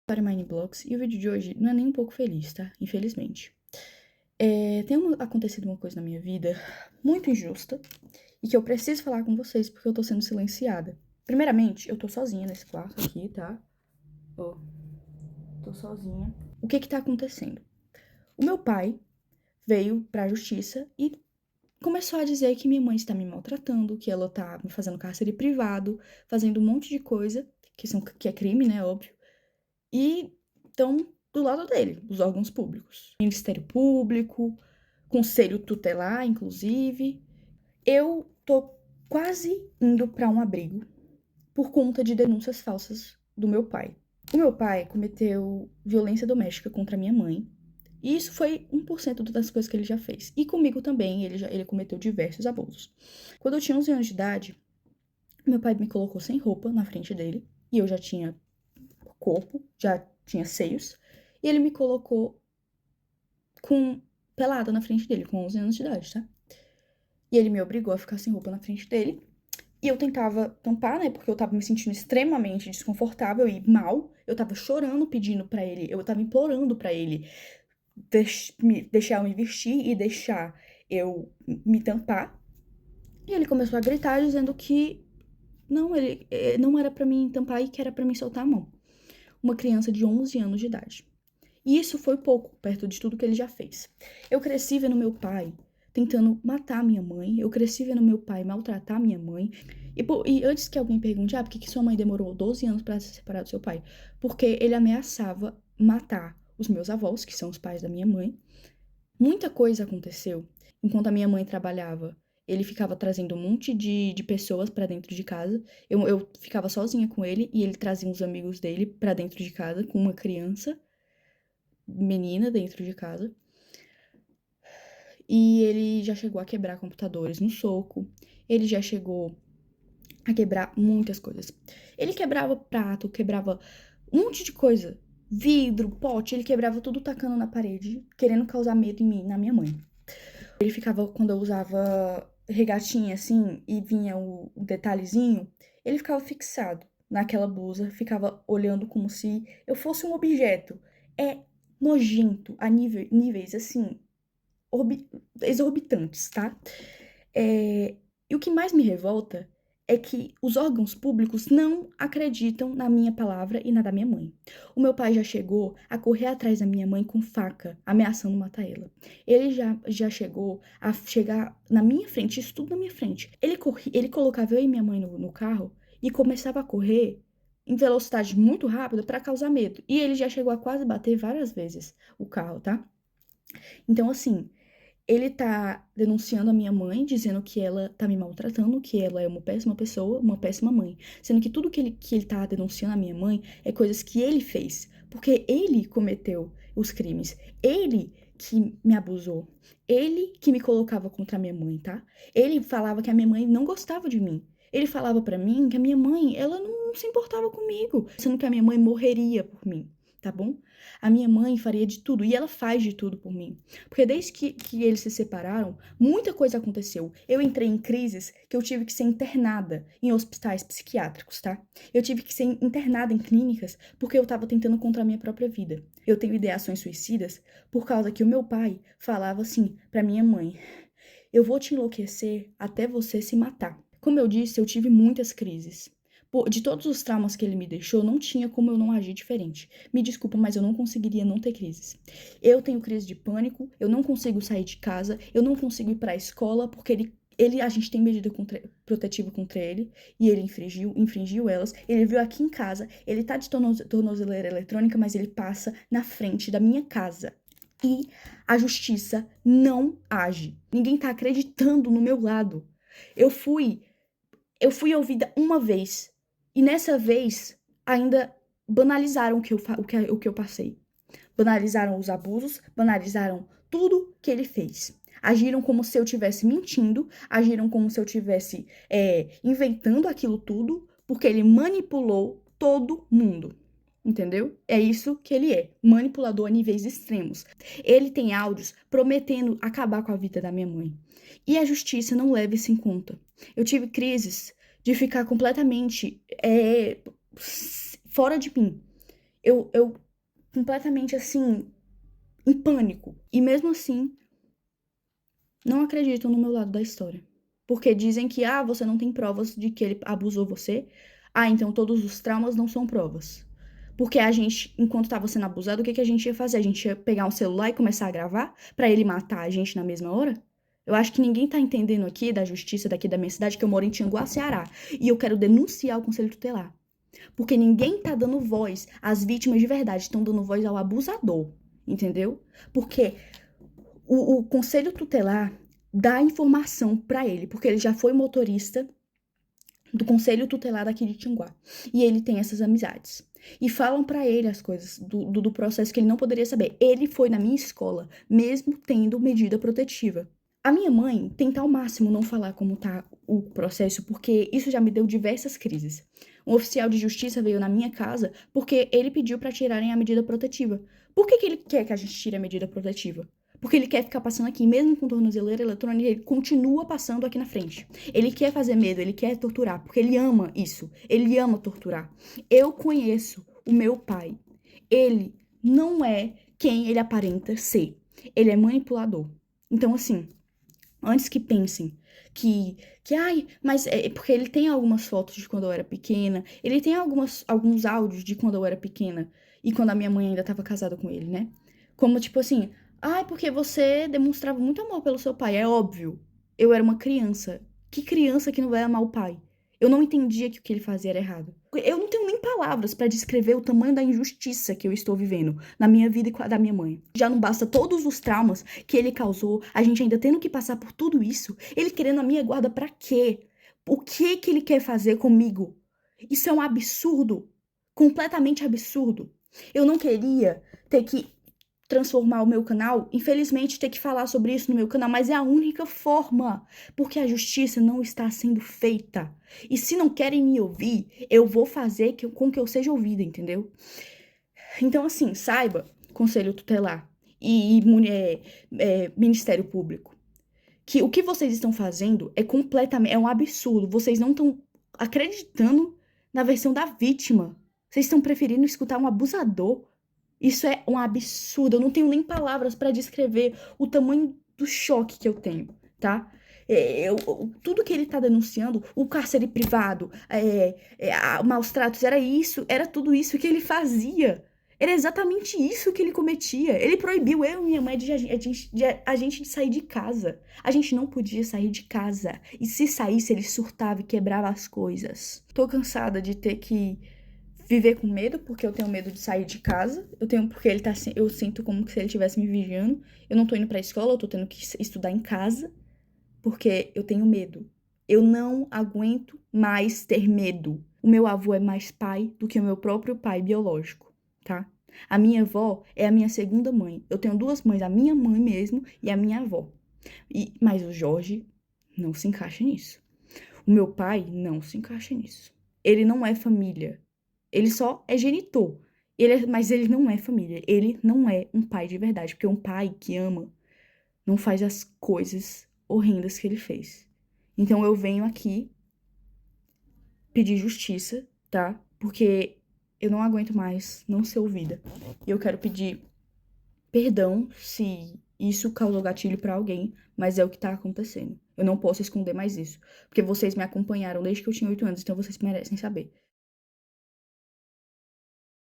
Para Mineblocks, e o vídeo de hoje não é nem um pouco feliz, tá? Infelizmente. Acontecido uma coisa na minha vida muito injusta e que eu preciso falar com vocês porque eu tô sendo silenciada. Primeiramente, eu tô sozinha nesse quarto aqui, tá? Ó, tô sozinha. O que tá acontecendo? O meu pai veio pra justiça e começou a dizer que minha mãe está me maltratando, que ela tá me fazendo cárcere privado, fazendo um monte de coisa, que é crime, né, óbvio. E estão do lado dele, os órgãos públicos. Ministério Público, Conselho Tutelar, inclusive. Eu tô quase indo para um abrigo por conta de denúncias falsas do meu pai. O meu pai cometeu violência doméstica contra minha mãe. E isso foi 1% das coisas que ele já fez. E comigo também, ele cometeu diversos abusos. Quando eu tinha 11 anos de idade, meu pai me colocou sem roupa na frente dele. E eu já tinha corpo, já tinha seios. E ele me colocou pelada na frente dele, com 11 anos de idade, tá? E ele me obrigou a ficar sem roupa na frente dele. E eu tentava tampar, né? Porque eu tava me sentindo extremamente desconfortável e mal. Eu tava chorando, pedindo pra ele, eu tava implorando pra ele deixar eu me vestir e deixar eu me tampar. E ele começou a gritar, dizendo que não era pra mim tampar e que era pra mim soltar a mão. Uma criança de 11 anos de idade. E isso foi pouco, perto de tudo que ele já fez. Eu cresci vendo meu pai tentando matar minha mãe. Eu cresci vendo meu pai maltratar minha mãe. E antes que alguém pergunte, por que sua mãe demorou 12 anos para se separar do seu pai? Porque ele ameaçava matar os meus avós, que são os pais da minha mãe. Muita coisa aconteceu enquanto a minha mãe trabalhava. Ele ficava trazendo um monte de pessoas pra dentro de casa. Eu ficava sozinha com ele e ele trazia uns amigos dele pra dentro de casa com uma criança menina dentro de casa. E ele já chegou a quebrar computadores no soco. Ele já chegou a quebrar muitas coisas. Ele quebrava prato, quebrava um monte de coisa. Vidro, pote, ele quebrava tudo tacando na parede, querendo causar medo em mim, na minha mãe. Ele ficava, quando eu usava regatinha assim, e vinha o detalhezinho, ele ficava fixado naquela blusa, ficava olhando como se eu fosse um objeto. É nojento a níveis assim, exorbitantes, tá? E o que mais me revolta é que os órgãos públicos não acreditam na minha palavra e na da minha mãe. O meu pai já chegou a correr atrás da minha mãe com faca, ameaçando matar ela. Ele já chegou a chegar na minha frente, isso tudo na minha frente. Ele colocava eu e minha mãe no carro e começava a correr em velocidade muito rápida para causar medo. E ele já chegou a quase bater várias vezes o carro, tá? Então, assim, ele tá denunciando a minha mãe, dizendo que ela tá me maltratando, que ela é uma péssima pessoa, uma péssima mãe. Sendo que tudo que ele tá denunciando a minha mãe é coisas que ele fez. Porque ele cometeu os crimes. Ele que me abusou. Ele que me colocava contra a minha mãe, tá? Ele falava que a minha mãe não gostava de mim. Ele falava pra mim que a minha mãe, ela não se importava comigo, sendo que a minha mãe morreria por mim, tá bom? A minha mãe faria de tudo, e ela faz de tudo por mim. Porque desde que eles se separaram, muita coisa aconteceu. Eu entrei em crises que eu tive que ser internada em hospitais psiquiátricos, tá? Eu tive que ser internada em clínicas porque eu tava tentando contra a minha própria vida. Eu tenho ideações suicidas por causa que o meu pai falava assim pra minha mãe: eu vou te enlouquecer até você se matar. Como eu disse, eu tive muitas crises. De todos os traumas que ele me deixou, não tinha como eu não agir diferente. Me desculpa, mas eu não conseguiria não ter crises. Eu tenho crise de pânico, eu não consigo sair de casa, eu não consigo ir para a escola porque a gente tem medida protetiva contra ele e ele infringiu elas. Ele veio aqui em casa, ele tá de tornozeleira eletrônica, mas ele passa na frente da minha casa. E a justiça não age. Ninguém tá acreditando no meu lado. Eu fui ouvida uma vez. E nessa vez, ainda banalizaram o que eu passei. Banalizaram os abusos, banalizaram tudo que ele fez. Agiram como se eu estivesse mentindo, agiram como se eu estivesse inventando aquilo tudo, porque ele manipulou todo mundo. Entendeu? É isso que ele é, manipulador a níveis extremos. Ele tem áudios prometendo acabar com a vida da minha mãe. E a justiça não leva isso em conta. Eu tive crises de ficar completamente fora de mim. Eu completamente, assim, em pânico. E mesmo assim, não acreditam no meu lado da história. Porque dizem que, você não tem provas de que ele abusou você. Então todos os traumas não são provas. Porque a gente, enquanto tava sendo abusado, o que a gente ia fazer? A gente ia pegar um celular e começar a gravar pra ele matar a gente na mesma hora? Eu acho que ninguém tá entendendo aqui da justiça daqui da minha cidade, que eu moro em Tianguá, Ceará. E eu quero denunciar o Conselho Tutelar. Porque ninguém tá dando voz às vítimas de verdade, estão dando voz ao abusador. Entendeu? Porque o Conselho Tutelar dá informação pra ele, porque ele já foi motorista do Conselho Tutelar daqui de Tianguá. E ele tem essas amizades. E falam pra ele as coisas do processo que ele não poderia saber. Ele foi na minha escola, mesmo tendo medida protetiva. A minha mãe tenta ao máximo não falar como tá o processo, porque isso já me deu diversas crises. Um oficial de justiça veio na minha casa porque ele pediu pra tirarem a medida protetiva. Por que ele quer que a gente tire a medida protetiva? Porque ele quer ficar passando aqui, mesmo com tornozeleira eletrônica, ele continua passando aqui na frente. Ele quer fazer medo, ele quer torturar, porque ele ama isso. Ele ama torturar. Eu conheço o meu pai. Ele não é quem ele aparenta ser. Ele é manipulador. Então, assim, antes que pensem mas é porque ele tem algumas fotos de quando eu era pequena, ele tem alguns áudios de quando eu era pequena e quando a minha mãe ainda estava casada com ele, né? Como tipo assim, porque você demonstrava muito amor pelo seu pai, é óbvio. Eu era uma criança. Que criança que não vai amar o pai? Eu não entendia que o que ele fazia era errado. Eu não tenho nem palavras pra descrever o tamanho da injustiça que eu estou vivendo na minha vida e com a da minha mãe. Já não basta todos os traumas que ele causou, a gente ainda tendo que passar por tudo isso, ele querendo a minha guarda pra quê? O que que ele quer fazer comigo? Isso é um absurdo, completamente absurdo. Eu não queria ter que transformar o meu canal, infelizmente ter que falar sobre isso no meu canal, mas é a única forma, porque a justiça não está sendo feita. E se não querem me ouvir, eu vou fazer com que eu seja ouvida, entendeu? Então, assim, saiba, Conselho Tutelar e Ministério Público, que o que vocês estão fazendo é um absurdo. Vocês não estão acreditando na versão da vítima. Vocês estão preferindo escutar um abusador. Isso é um absurdo. Eu não tenho nem palavras pra descrever o tamanho do choque que eu tenho, tá? Tudo que ele tá denunciando, o cárcere privado, maus tratos, era tudo isso que ele fazia. Era exatamente isso que ele cometia. Ele proibiu eu e minha mãe de sair de casa. A gente não podia sair de casa. E se saísse, ele surtava e quebrava as coisas. Tô cansada de ter que viver com medo, porque eu tenho medo de sair de casa. Porque eu sinto como se ele estivesse me vigiando. Eu não tô indo pra escola, eu tô tendo que estudar em casa, porque eu tenho medo. Eu não aguento mais ter medo. O meu avô é mais pai do que o meu próprio pai biológico, tá? A minha avó é a minha segunda mãe. Eu tenho duas mães, a minha mãe mesmo e a minha avó. Mas o Jorge não se encaixa nisso. O meu pai não se encaixa nisso. Ele não é família. Ele só é genitor. Mas ele não é família. Ele não é um pai de verdade. Porque um pai que ama não faz as coisas horrendas que ele fez. Então eu venho aqui pedir justiça, tá? Porque eu não aguento mais não ser ouvida. E eu quero pedir perdão se isso causou gatilho pra alguém, mas é o que tá acontecendo. Eu não posso esconder mais isso. Porque vocês me acompanharam desde que eu tinha 8 anos, então vocês merecem saber.